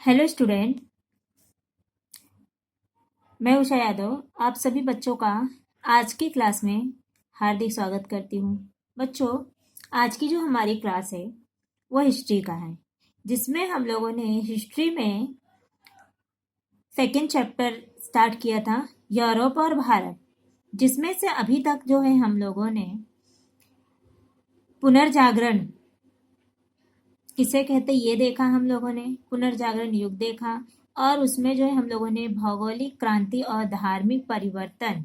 Hello student. मैं उषा यादव आप सभी बच्चों का आज की क्लास में हार्दिक स्वागत करती हूँ। बच्चों, आज की जो हमारी क्लास है वो हिस्ट्री का है, जिसमें हम लोगों ने हिस्ट्री में सेकेंड चैप्टर स्टार्ट किया था, यूरोप और भारत, जिसमें से अभी तक जो है हम लोगों ने पुनर्जागरण किसे कहते ये देखा, हम लोगों ने पुनर्जागरण युग देखा, और उसमें जो है हम लोगों ने भौगोलिक क्रांति और धार्मिक परिवर्तन,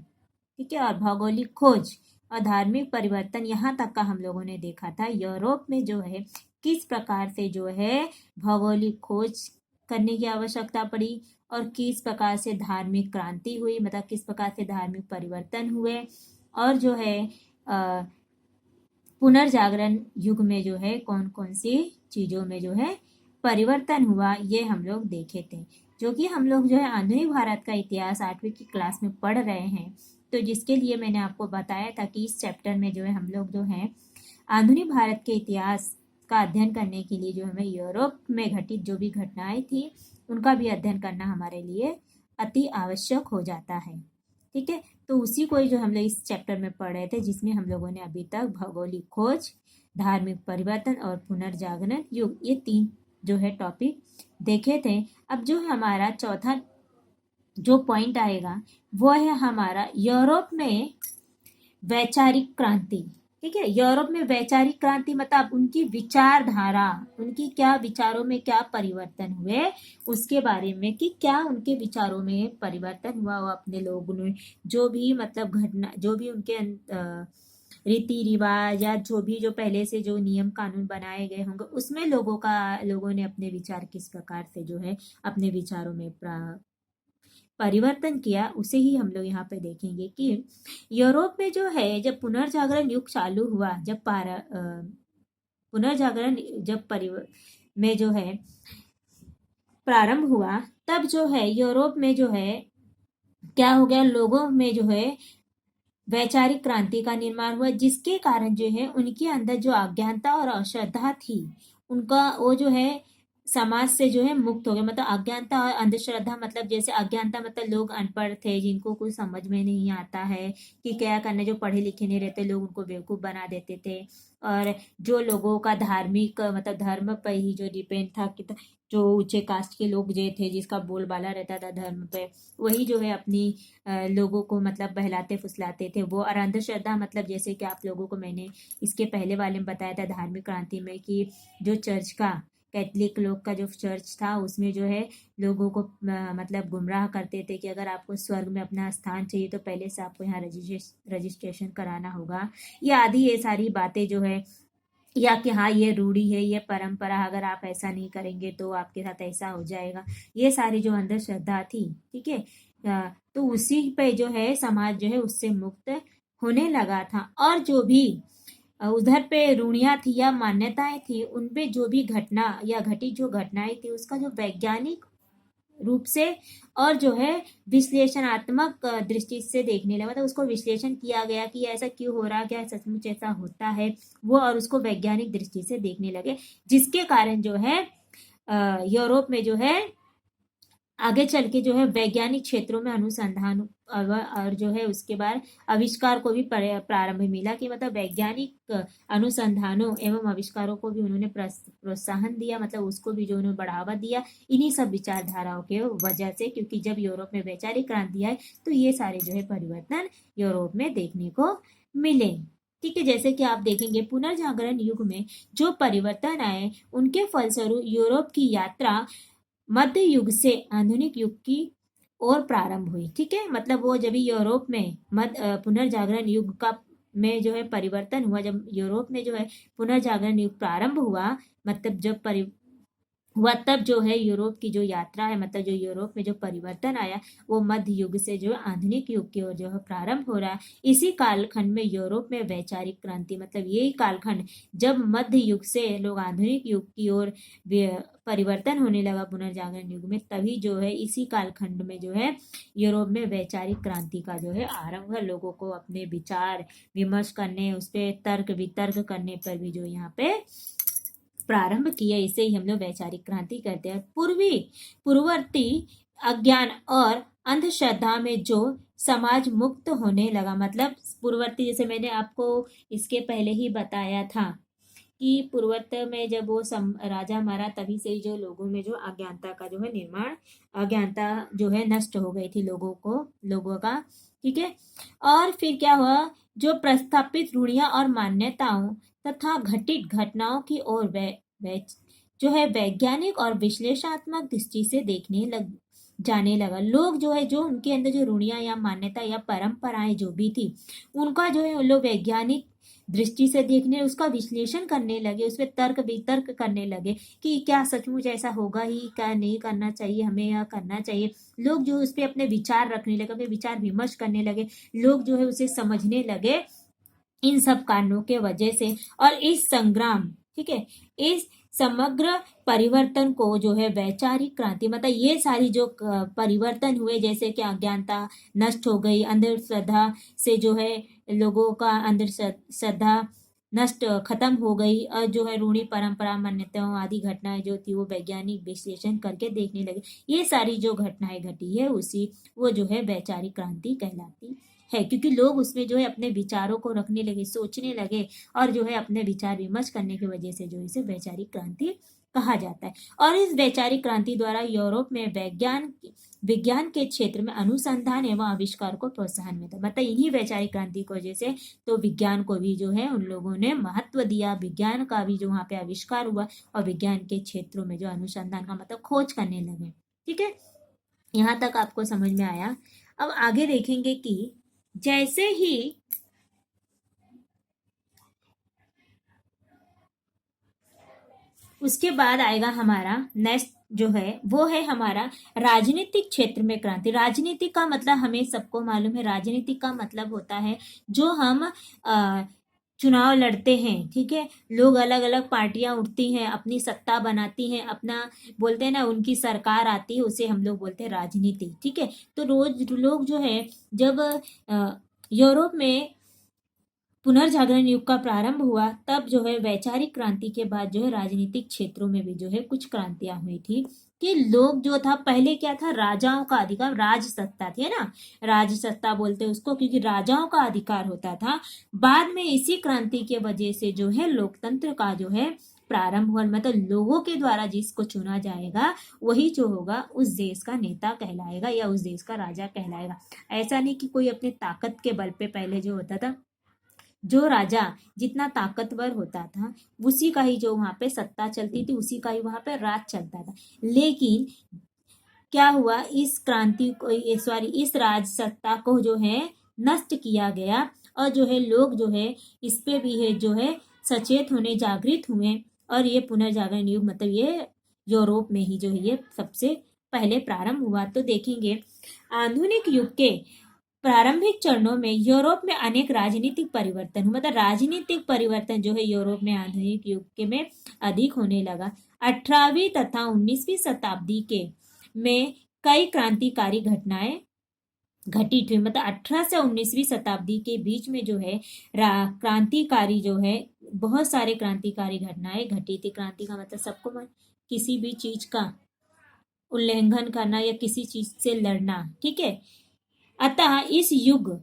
ठीक है, और भौगोलिक खोज और धार्मिक परिवर्तन यहाँ तक का हम लोगों ने देखा था। यूरोप में जो है किस प्रकार से जो है भौगोलिक खोज करने की आवश्यकता पड़ी और किस प्रकार से धार्मिक क्रांति हुई, मतलब किस प्रकार से धार्मिक परिवर्तन हुए, और जो है पुनर्जागरण युग में जो है कौन कौन सी चीजों में जो है परिवर्तन हुआ, ये हम लोग देखे थे। जो कि हम लोग जो है आधुनिक भारत का इतिहास 8वीं की क्लास में पढ़ रहे हैं, तो जिसके लिए मैंने आपको बताया था कि इस चैप्टर में जो है हम लोग जो है आधुनिक भारत के इतिहास का अध्ययन करने के लिए जो हमें यूरोप में घटित जो भी घटनाएं थी उनका भी अध्ययन करना हमारे लिए अति आवश्यक हो जाता है। ठीक है, तो उसी को ही जो हम लोग इस चैप्टर में पढ़ रहे थे, जिसमें हम लोगों ने अभी तक भौगोलिक खोज, धार्मिक परिवर्तन और पुनर्जागरण युग, ये 3 जो है टॉपिक देखे थे। अब जो हमारा चौथा जो पॉइंट आएगा वो है हमारा यूरोप में वैचारिक क्रांति। ठीक है, यूरोप में वैचारिक क्रांति मतलब उनकी विचारधारा, उनकी क्या विचारों में क्या परिवर्तन हुए उसके बारे में, कि क्या उनके विचारों में परिवर्तन हुआ, वो अपने लोगों ने जो भी मतलब घटना, जो भी उनके रीति रिवाज या जो भी जो पहले से जो नियम कानून बनाए गए होंगे उसमें लोगों ने अपने विचार किस प्रकार से जो है अपने विचारों में परिवर्तन किया, उसे ही हम लोग यहाँ पे देखेंगे कि यूरोप में जो है जब पुनर्जागरण युग चालू हुआ, जब पुनर्जागरण जब में जो है प्रारंभ हुआ, तब जो है यूरोप में जो है क्या हो गया, लोगों में जो है वैचारिक क्रांति का निर्माण हुआ, जिसके कारण जो है उनके अंदर जो अज्ञानता और अश्रद्धा थी उनका वो जो है समाज से जो है मुक्त हो गया। मतलब अज्ञानता और अंधश्रद्धा, मतलब जैसे अज्ञानता मतलब लोग अनपढ़ थे जिनको कुछ समझ में नहीं आता है कि क्या करना, जो पढ़े लिखे नहीं रहते लोग उनको बेवकूफ बना देते थे, और जो लोगों का धार्मिक मतलब धर्म पर ही जो डिपेंड था कि जो ऊंचे कास्ट के लोग जो थे जिसका बोलबाला रहता था धर्म पे, वही जो है अपनी लोगों को मतलब बहलाते फुसलाते थे वो। और अंधश्रद्धा मतलब जैसे कि आप लोगों को मैंने इसके पहले वाले में बताया था धार्मिक क्रांति में, कि जो चर्च का, कैथलिक लोग का जो चर्च था उसमें जो है लोगों को मतलब गुमराह करते थे कि अगर आपको स्वर्ग में अपना स्थान चाहिए तो पहले से आपको यहाँ रजिस्ट्रेशन कराना होगा, या आदि ये सारी बातें जो है, या कि हाँ ये रूढ़ी है, ये परंपरा, अगर आप ऐसा नहीं करेंगे तो आपके साथ ऐसा हो जाएगा, ये सारी जो अंधश्रद्धा थी। ठीक है, तो उसी पे जो है समाज जो है उससे मुक्त होने लगा था, और जो भी उधर पे रूढ़ियां थी या मान्यताएं थी उन पे जो भी घटना या घटी जो घटनाएं थी उसका जो वैज्ञानिक रूप से और जो है विश्लेषणात्मक दृष्टि से देखने लगा, मतलब उसको विश्लेषण किया गया कि ऐसा क्यों हो रहा, क्या सचमुच ऐसा होता है वो, और उसको वैज्ञानिक दृष्टि से देखने लगे, जिसके कारण जो है यूरोप में जो है आगे चल के जो है वैज्ञानिक क्षेत्रों में अनुसंधान और जो है उसके बाद आविष्कार को भी प्रारंभ मिला, कि मतलब वैज्ञानिक अनुसंधानों एवं आविष्कारों को भी उन्होंने प्रोत्साहन दिया, मतलब उसको भी जो उन्होंने बढ़ावा दिया इन्हीं सब विचारधाराओं के वजह से, क्योंकि जब यूरोप में वैचारिक क्रांति आई तो ये सारे जो है परिवर्तन यूरोप में देखने को मिले। ठीक है, जैसे कि आप देखेंगे पुनर्जागरण युग में जो परिवर्तन आए उनके फलस्वरूप यूरोप की यात्रा मध्य युग से आधुनिक युग की ओर प्रारंभ हुई। ठीक है, मतलब वो जब यूरोप में पुनर्जागरण युग का में जो है परिवर्तन हुआ, जब यूरोप में जो है पुनर्जागरण युग प्रारंभ हुआ, मतलब जब हुआ तब जो है यूरोप की जो यात्रा है, मतलब जो यूरोप में जो परिवर्तन आया वो मध्य युग से जो आधुनिक युग की ओर जो है प्रारंभ हो रहा है। इसी कालखंड में यूरोप में वैचारिक क्रांति, मतलब यही कालखंड जब मध्य युग से लोग आधुनिक युग की ओर परिवर्तन होने लगा पुनर्जागरण युग में, तभी जो है इसी कालखंड में जो है यूरोप में वैचारिक क्रांति का जो है आरंभ है। लोगों को अपने विचार विमर्श करने, उस पर तर्क वितर्क करने पर भी जो यहाँ पे प्रारंभ किया, इसे ही हम लोग वैचारिक क्रांति कहते हैं। पूर्ववर्ती अज्ञान और अंधश्रद्धा में जो समाज मुक्त होने लगा, मतलब पूर्ववर्ती, जैसे मैंने आपको इसके पहले ही बताया था कि पूर्वत में जब वो राजा मारा, तभी से जो लोगों में जो अज्ञानता का जो है निर्माण, अज्ञानता जो है नष्ट हो गई थी लोगों का, ठीक है। और फिर क्या हुआ, जो प्रस्थापित रूढ़ियां और मान्यताओं तथा घटित घटनाओं की ओर जो है वैज्ञानिक और विश्लेषणात्मक दृष्टि से देखने जाने लगा। लोग जो है, जो उनके अंदर जो रूढ़ियां या मान्यता या परंपराएं जो भी थी, उनका जो है उन लोग वैज्ञानिक दृष्टि से देखने, उसका विश्लेषण करने लगे, उसमें तर्क वितर्क करने लगे कि क्या सचमुच ऐसा होगा ही, क्या नहीं करना चाहिए, हमें यह करना चाहिए। लोग जो उस पर अपने विचार रखने लगे, अपने विचार विमर्श करने लगे, लोग जो है उसे समझने लगे इन सब कारणों के वजह से। और इस संग्राम, ठीक है, इस समग्र परिवर्तन को जो है वैचारिक क्रांति, मतलब ये सारी जो परिवर्तन हुए, जैसे कि अज्ञानता नष्ट हो गई, अंधश्रद्धा से जो है लोगों का अंधश्रद्धा नष्ट खत्म हो गई, और जो है रूढ़ी परंपरा मान्यताओं आदि घटनाएं जो थी वो वैज्ञानिक विश्लेषण करके देखने लगे। ये सारी जो घटनाएं घटी है वो जो है वैचारिक क्रांति कहलाती है, क्योंकि लोग उसमें जो है अपने विचारों को रखने लगे, सोचने लगे, और जो है अपने विचार विमर्श करने की वजह से जो इसे वैचारिक क्रांति कहा जाता है। और इस वैचारिक क्रांति द्वारा यूरोप में विज्ञान के क्षेत्र में अनुसंधान एवं आविष्कार को प्रोत्साहन मिलता, मतलब इन्हीं वैचारिक क्रांति की वजह से तो विज्ञान को भी जो है उन लोगों ने महत्व दिया, विज्ञान का भी जो वहाँ पे आविष्कार हुआ, और विज्ञान के क्षेत्रों में जो अनुसंधान का मतलब खोज करने लगे। ठीक है, यहाँ तक आपको समझ में आया। अब आगे देखेंगे कि जैसे ही उसके बाद आएगा हमारा नेक्स्ट जो है, वो है हमारा राजनीतिक क्षेत्र में क्रांति। राजनीतिक का मतलब हमें सबको मालूम है, राजनीतिक का मतलब होता है जो हम चुनाव लड़ते हैं, ठीक है। लोग अलग अलग पार्टियां उठती हैं, अपनी सत्ता बनाती हैं, अपना बोलते हैं ना, उनकी सरकार आती है, उसे हम लोग बोलते हैं राजनीति, ठीक है। तो रोज लोग जो है, जब यूरोप में पुनर्जागरण युग का प्रारंभ हुआ, तब जो है वैचारिक क्रांति के बाद जो है राजनीतिक क्षेत्रों में भी जो है कुछ क्रांतियां हुई थी कि लोग जो था, पहले क्या था, राजाओं का अधिकार, राज सत्ता थी, है ना, राज सत्ता बोलते उसको, क्योंकि राजाओं का अधिकार होता था। बाद में इसी क्रांति के वजह से जो है लोकतंत्र का जो है प्रारंभ हुआ, मतलब लोगों के द्वारा जिसको चुना जाएगा वही जो होगा उस देश का नेता कहलाएगा या उस देश का राजा कहलाएगा। ऐसा नहीं कि कोई अपने ताकत के बल पे, पहले जो होता था, जो राजा जितना ताकतवर होता था उसी का ही जो वहां पे सत्ता चलती थी, उसी का ही वहां पे राज चलता था। लेकिन क्या हुआ, इस क्रांति को, इस राज सत्ता को जो है नष्ट किया गया, और जो है लोग जो है इस पे भी है जो है सचेत होने, जागृत हुए, और ये पुनर्जागरण युग, मतलब ये यूरोप में ही जो है ये सबसे पहले प्रारंभ हुआ। तो देखेंगे आधुनिक युग के प्रारंभिक चरणों में यूरोप में अनेक राजनीतिक परिवर्तन, मतलब राजनीतिक परिवर्तन जो है यूरोप में आधुनिक युग के में अधिक होने लगा। 18वीं तथा 19वीं शताब्दी के में कई क्रांतिकारी घटनाएं घटित हुई, मतलब 18 से 19वीं शताब्दी के बीच में जो है क्रांतिकारी जो है बहुत सारे क्रांतिकारी घटनाएं घटी थी। क्रांति का मतलब सबको किसी भी चीज का उल्लंघन करना या किसी चीज से लड़ना, ठीक है। अतः इस युग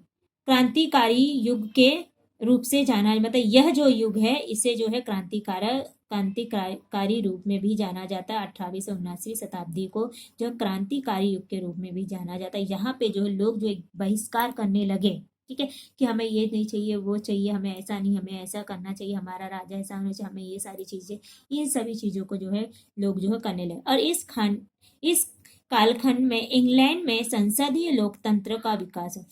क्रांतिकारी युग के रूप से जाना, मतलब यह जो युग है इसे जो है क्रांतिकारी रूप में भी जाना जाता है। 18वीं से 19वीं शताब्दी को जो क्रांतिकारी युग के रूप में भी जाना जाता है। यहाँ पे जो है लोग जो एक बहिष्कार करने लगे, ठीक है, कि हमें ये नहीं चाहिए, वो चाहिए, हमें ऐसा नहीं, हमें ऐसा करना चाहिए, हमारा राजा ऐसा होना चाहिए, हमें ये सारी चीजें, इन सभी चीजों को जो है लोग जो है करने लगे। और इस कालखंड में इंग्लैंड में संसदीय लोकतंत्र का विकास है।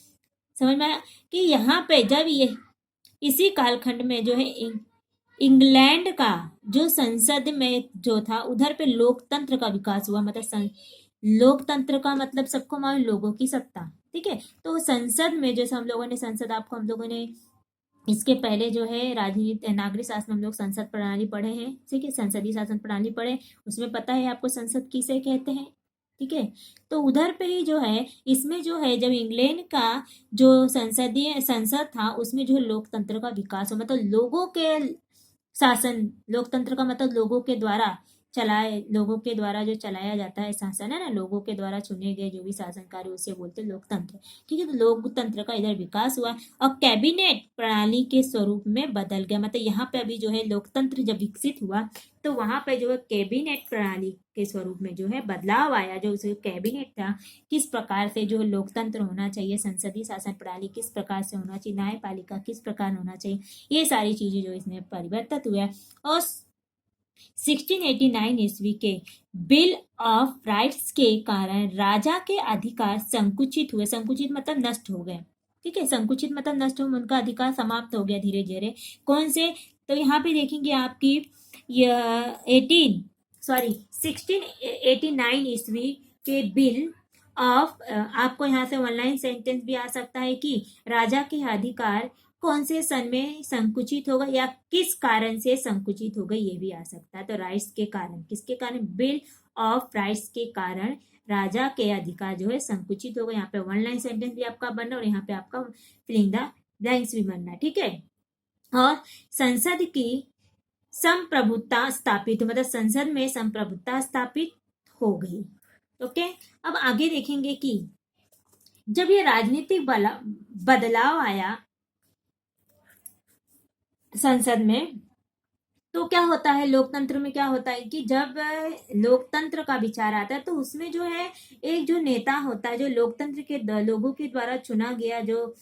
समझ में आया कि यहाँ पे जब ये इसी कालखंड में जो है इंग्लैंड का जो संसद में जो था, उधर पे लोकतंत्र का विकास हुआ, मतलब लोकतंत्र का मतलब सबको मालूम, लोगों की सत्ता, ठीक है। तो संसद में जैसे हम लोगों ने इसके पहले जो है राजनीति नागरिक शासन हम लोग संसद प्रणाली पढ़े हैं, ठीक है, संसदीय शासन प्रणाली पढ़े, उसमें पता है आपको संसद किसे कहते हैं, ठीक है। तो उधर पे ही जो है, इसमें जो है जब इंग्लैंड का जो संसद था, उसमें जो है लोकतंत्र का विकास हो, मतलब लोगों के शासन, लोकतंत्र का मतलब लोगों के द्वारा जो चलाया जाता है शासन है ना, लोगों के द्वारा चुने गए जो भी शासनकारी उसे बोलते हैं लोकतंत्र। ठीक है, तो लोकतंत्र का इधर विकास हुआ और कैबिनेट प्रणाली के स्वरूप में बदल गया। मतलब यहाँ पे अभी जो है लोकतंत्र जब विकसित हुआ तो वहां पे जो है कैबिनेट प्रणाली के स्वरूप में जो है बदलाव आया। जो उसे कैबिनेट था, किस प्रकार से जो लोकतंत्र होना चाहिए, संसदीय शासन प्रणाली किस प्रकार से होना चाहिए, न्यायपालिका किस प्रकार होना चाहिए, ये सारी चीजें जो इसमें परिवर्तित हुआ। और 1689 ईस्वी के बिल ऑफ राइट्स के कारण राजा के अधिकार संकुचित हुए। संकुचित मतलब नष्ट हो गए। ठीक है, संकुचित मतलब नष्ट हो, उनका अधिकार समाप्त हो गया धीरे धीरे। कौन से? तो यहाँ पे देखेंगे आपकी 1689 ईस्वी के बिल ऑफ, आपको यहाँ से ऑनलाइन सेंटेंस भी आ सकता है कि राजा के अधिकार कौन से सन में संकुचित होगा या किस कारण से संकुचित होगा, ये भी आ सकता है। तो राइट्स के कारण, किसके कारण? बिल ऑफ राइट्स के कारण राजा के अधिकार जो है संकुचित होगा। यहाँ पे वन लाइन सेंटेंस भी आपका बनना और यहाँ पे आपका फिलिंग द ब्लैंक्स भी बनना। ठीक है, और संसद की संप्रभुता स्थापित, मतलब संसद में संप्रभुता स्थापित हो गई। ओके, अब आगे देखेंगे कि जब ये राजनीतिक बदलाव आया संसद में, तो क्या होता है लोकतंत्र में? क्या होता है कि जब लोकतंत्र का विचार आता है तो उसमें जो है एक जो नेता होता है, जो लोकतंत्र के लोगों के द्वारा चुना गया जो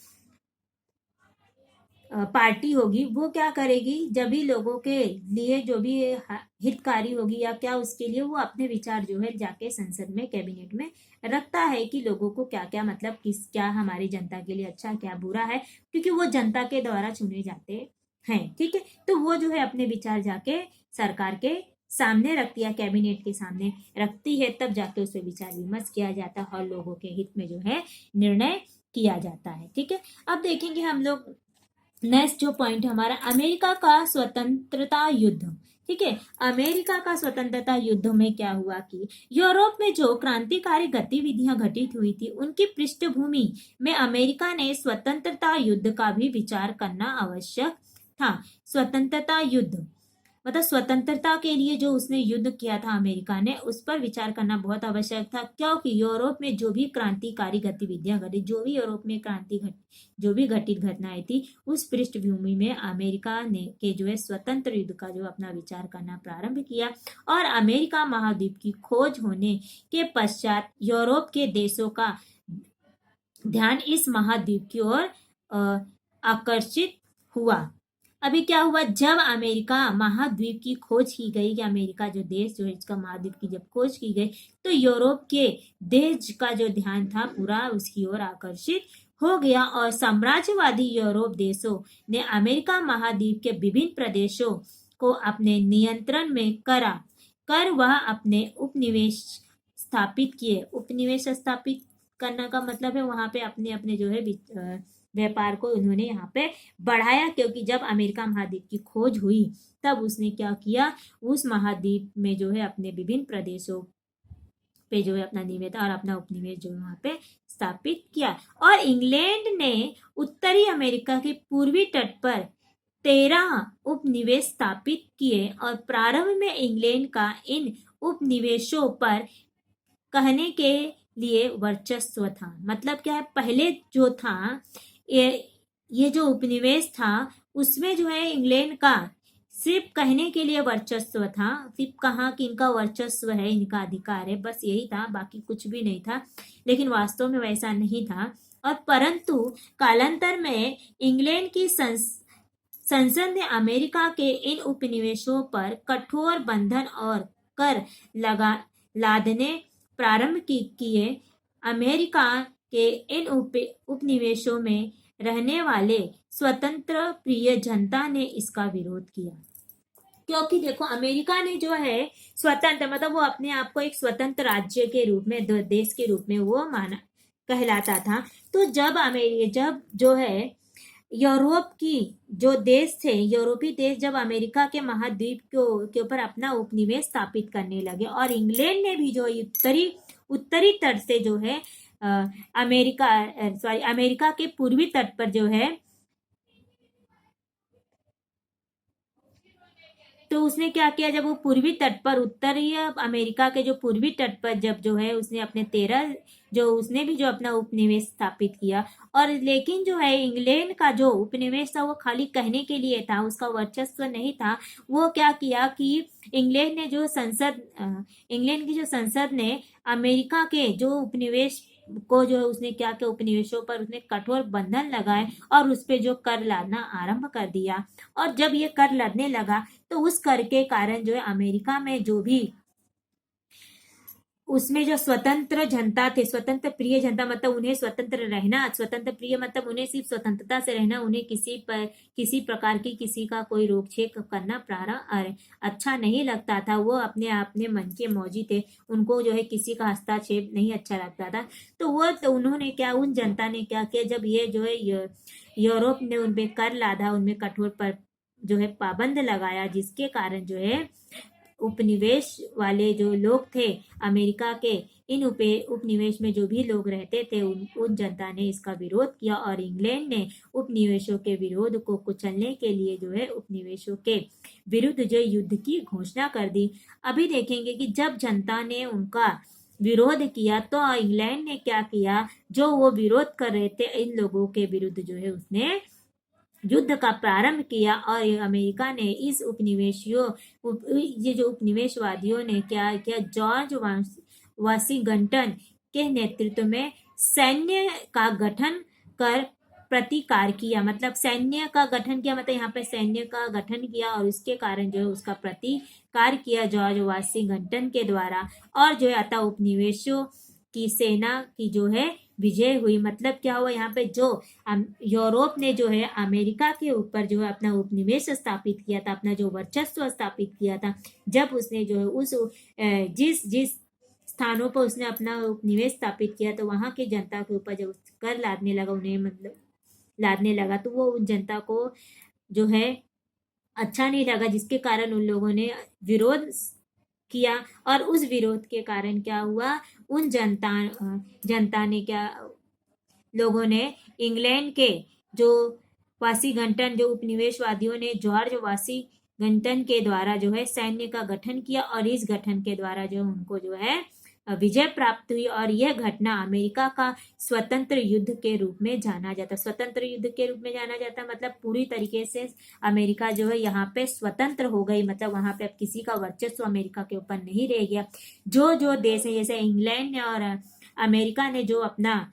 पार्टी होगी, वो क्या करेगी, जब भी लोगों के लिए जो भी हितकारी होगी या क्या, उसके लिए वो अपने विचार जो है जाके संसद में, कैबिनेट में रखता है कि लोगों को क्या क्या, मतलब किस, क्या हमारी जनता के लिए अच्छा क्या बुरा है, क्योंकि वो जनता के द्वारा चुने जाते हैं। ठीक है, तो वो जो है अपने विचार जाके सरकार के सामने रखती है, कैबिनेट के सामने रखती है, तब जाके उस पर विचार विमर्श किया जाता है और लोगों के हित में जो है निर्णय किया जाता है। ठीक है, अब देखेंगे हम लोग नेक्स्ट जो पॉइंट है हमारा, अमेरिका का स्वतंत्रता युद्ध। ठीक है, अमेरिका का स्वतंत्रता युद्ध में क्या हुआ कि यूरोप में जो क्रांतिकारी गतिविधियां घटित हुई थी, उनकी पृष्ठभूमि में अमेरिका ने स्वतंत्रता युद्ध का भी विचार करना आवश्यक था। स्वतंत्रता युद्ध मतलब स्वतंत्रता के लिए जो उसने युद्ध किया था अमेरिका ने, उस पर विचार करना बहुत आवश्यक था, क्योंकि यूरोप में जो भी क्रांतिकारी गतिविधियां घटी, जो भी यूरोप में जो भी घटित घटनाएं थी, उस पृष्ठभूमि में अमेरिका ने के जो है स्वतंत्र युद्ध का जो अपना विचार करना प्रारंभ किया। और अमेरिका महाद्वीप की खोज होने के पश्चात यूरोप के देशों का ध्यान इस महाद्वीप की ओर आकर्षित हुआ। अभी क्या हुआ, जब अमेरिका महाद्वीप की खोज की गई, कि अमेरिका जो देश जो है इसका महाद्वीप की जब खोज की गई, तो यूरोप के देश का जो ध्यान था पूरा उसकी ओर आकर्षित हो गया और साम्राज्यवादी यूरोप देशों ने अमेरिका महाद्वीप के विभिन्न प्रदेशों को अपने नियंत्रण में कर वह अपने उपनिवेश स्थापित किए। उपनिवेश स्थापित करने का मतलब है वहां पे अपने अपने जो है व्यापार को उन्होंने यहाँ पे बढ़ाया, क्योंकि जब अमेरिका महाद्वीप की खोज हुई तब उसने क्या किया, उस महाद्वीप में जो है अपने विभिन्न प्रदेशों पे जो है अपना निवेश और अपना उपनिवेश जो वहां पे स्थापित किया। और इंग्लैंड ने उत्तरी अमेरिका के पूर्वी तट पर 13 उपनिवेश स्थापित किए और प्रारंभ में इंग्लैंड का इन उपनिवेशों पर कहने के लिए वर्चस्व था। मतलब क्या है, पहले जो था ये जो उपनिवेश था उसमें जो है इंग्लैंड का सिर्फ कहने के लिए वर्चस्व था, सिर्फ कहा कि इनका वर्चस्व है, इनका अधिकार है, बस यही था, बाकी कुछ भी नहीं था। लेकिन वास्तव में वैसा नहीं था। और परंतु कालांतर में इंग्लैंड की संसद ने अमेरिका के इन उपनिवेशों पर कठोर बंधन और कर लादने प्रारंभ किए। अमेरिका के इन उपनिवेशों में रहने वाले स्वतंत्र प्रिय जनता ने इसका विरोध किया, क्योंकि देखो अमेरिका ने जो है स्वतंत्र, मतलब वो अपने आप को एक स्वतंत्र राज्य के रूप में, देश के रूप में वो माना कहलाता था। तो जब जो है यूरोप की जो देश थे, यूरोपीय देश जब अमेरिका के महाद्वीप के ऊपर अपना उपनिवेश स्थापित करने लगे और इंग्लैंड ने भी जो उत्तरी तट से जो है अमेरिका के पूर्वी तट पर जो है तो उसने क्या किया, जब वो पूर्वी तट पर, उत्तरी अमेरिका के जो पूर्वी तट पर जब जो है उसने अपने 13 जो उसने भी जो अपना उपनिवेश स्थापित किया, और लेकिन जो है इंग्लैंड का जो उपनिवेश था वो खाली कहने के लिए था, उसका वर्चस्व नहीं था। वो क्या किया कि इंग्लैंड की जो संसद ने अमेरिका के जो उपनिवेश को जो है उसने क्या किया, उपनिवेशों पर उसने कठोर बंधन लगाए और उस पे जो कर लादना आरंभ कर दिया। और जब ये कर लगने लगा तो उस कर के कारण जो है अमेरिका में जो भी उसमें जो स्वतंत्र जनता थे, स्वतंत्र प्रिय जनता, मतलब उन्हें स्वतंत्र रहना, स्वतंत्र प्रिय मतलब उन्हें सिर्फ स्वतंत्रता से रहना, उन्हें किसी प्रकार की किसी का कोई रोक छेक करना प्रारंभ अच्छा नहीं लगता था। वो अपने आप में मन के मौजी थे, उनको जो है किसी का हस्तक्षेप नहीं अच्छा लगता था। तो उन्होंने क्या, उन जनता ने क्या किया, जब ये जो है यूरोप ने उनपे कर लादा, उनमें कठोर पर जो है पाबंद लगाया, जिसके कारण जो है उपनिवेश वाले जो लोग थे अमेरिका के, इन उपनिवेश में जो भी लोग रहते थे उन जनता ने इसका विरोध किया, और इंग्लैंड ने उपनिवेशों के विरोध को कुचलने के लिए जो है उपनिवेशों के विरुद्ध जो युद्ध की घोषणा कर दी। अभी देखेंगे कि जब जनता ने उनका विरोध किया तो इंग्लैंड ने क्या किया, जो वो विरोध कर रहे थे इन लोगों के विरुद्ध जो है उसने युद्ध का प्रारंभ किया। और अमेरिका ने इस ये जो उपनिवेशवादियों ने क्या किया, जॉर्ज वाशिंगटन के नेतृत्व में सैन्य का गठन कर प्रतिकार किया, मतलब सैन्य का गठन किया, मतलब यहाँ पे सैन्य का गठन किया और उसके कारण जो है उसका प्रतिकार किया जॉर्ज वाशिंगटन के द्वारा। और जो है अतः उपनिवेशों की सेना की जो है विजय हुई। मतलब क्या हुआ, यहाँ पे जो यूरोप ने जो है अमेरिका के ऊपर जो है अपना उपनिवेश स्थापित किया था, अपना जो वर्चस्व स्थापित किया था, जब उसने जो है उस जिस जिस स्थानों पर उसने अपना उपनिवेश स्थापित किया, तो वहां के जनता के ऊपर जब कर लादने लगा, उन्हें मतलब लादने लगा, तो वो उन जनता को जो है अच्छा नहीं लगा, जिसके कारण उन लोगों ने विरोध किया। और उस विरोध के कारण क्या हुआ, उन जनता ने क्या, लोगों ने इंग्लैंड के जो वाशिंगटन, जो उपनिवेशवादियों ने जॉर्ज वाशिंगटन के द्वारा जो है सैन्य का गठन किया, और इस गठन के द्वारा जो उनको जो है विजय प्राप्त हुई। और यह घटना अमेरिका का स्वतंत्र युद्ध के रूप में जाना जाता, स्वतंत्र युद्ध के रूप में जाना जाता, मतलब पूरी तरीके से अमेरिका जो है यहाँ पे स्वतंत्र हो गई, मतलब वहां पे अब किसी का वर्चस्व अमेरिका के ऊपर नहीं रह गया। जो जो देश है, जैसे इंग्लैंड ने और अमेरिका ने जो अपना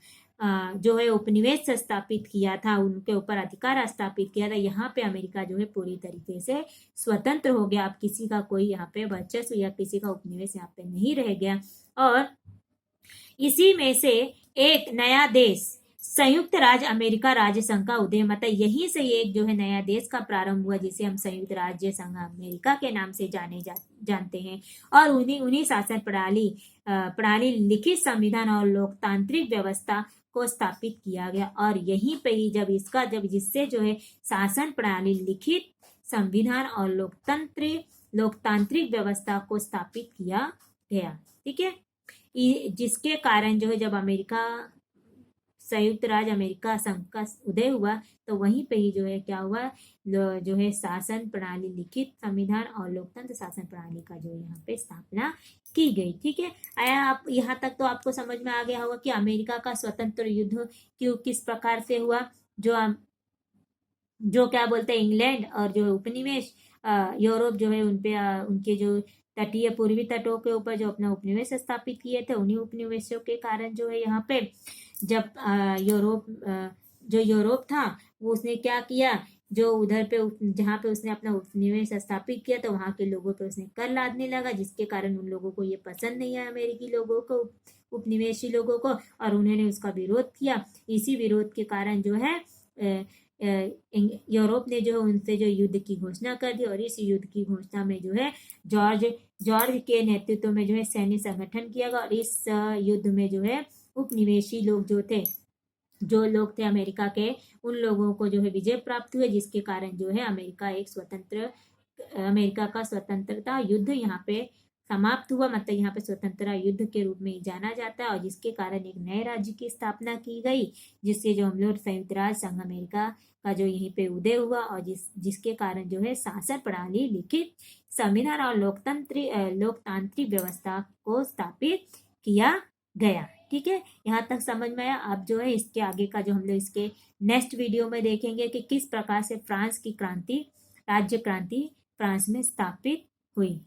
जो है उपनिवेश स्थापित किया था, उनके ऊपर अधिकार स्थापित किया था, यहाँ पे अमेरिका जो है पूरी तरीके से स्वतंत्र हो गया। अब किसी का कोई यहाँ पे वर्चस्व या किसी का उपनिवेश यहाँ पे नहीं रह गया। और इसी में से एक नया देश संयुक्त राज्य अमेरिका राज्य संघ का उदय, मतलब यहीं से एक जो है नया देश का प्रारंभ हुआ, जिसे हम संयुक्त राज्य संघ अमेरिका के नाम से जानते हैं। और उन्हीं शासन प्रणाली लिखित संविधान और लोकतांत्रिक व्यवस्था को स्थापित किया गया। और यहीं पे ही जब जिससे जो है शासन प्रणाली, लिखित संविधान और लोकतांत्रिक व्यवस्था को स्थापित किया गया, ठीक है, जिसके कारण जो है जब संयुक्त राज्य अमेरिका संघ का उदय हुआ, तो वहीं पे ही जो है क्या हुआ, जो है शासन प्रणाली, लिखित संविधान और लोकतंत्र शासन प्रणाली का जो यहाँ पे स्थापना की गई। ठीक है, आया आप यहाँ तक तो आपको समझ में आ गया होगा कि अमेरिका का स्वतंत्र युद्ध किस प्रकार से हुआ। जो क्या बोलते हैं, इंग्लैंड और जो उपनिवेश यूरोप जो है उनपे उनके जो तटीय पूर्वी तटों के ऊपर जो अपना उपनिवेश स्थापित किए थे, उन्हीं उपनिवेशों के कारण जो है यहाँ पे जब यूरोप था, वो उसने क्या किया, जो उधर पे जहाँ पे उसने अपना उपनिवेश स्थापित किया, तो वहाँ के लोगों पे उसने कर लादने लगा, जिसके कारण उन लोगों को ये पसंद नहीं है, अमेरिकी लोगों को, उपनिवेशी लोगों को, और उन्होंने उसका विरोध किया। इसी विरोध के कारण जो है यूरोप ने जो है उनसे जो युद्ध की घोषणा कर दी, और इस युद्ध की घोषणा में जो है जॉर्ज के नेतृत्व में जो है सैन्य संगठन किया गया, और इस युद्ध में जो है उपनिवेशी लोग जो लोग थे अमेरिका के, उन लोगों को जो है विजय प्राप्त हुए, जिसके कारण जो है अमेरिका का स्वतंत्रता युद्ध यहाँ पे समाप्त हुआ, मतलब यहाँ पे स्वतंत्रता युद्ध के रूप में जाना जाता है, और जिसके कारण एक नए राज्य की स्थापना की गई, जिससे जो हम लोग संयुक्त राष्ट्र संघ अमेरिका का जो यहीं पे उदय हुआ, और जिसके कारण जो है शासन प्रणाली, लिखित संविधान और लोकतांत्रिक व्यवस्था को स्थापित किया गया। ठीक है, यहाँ तक समझ में आया। अब जो है इसके आगे का जो हम लोग इसके नेक्स्ट वीडियो में देखेंगे कि किस प्रकार से फ्रांस की क्रांति, राज्य क्रांति फ्रांस में स्थापित हुई।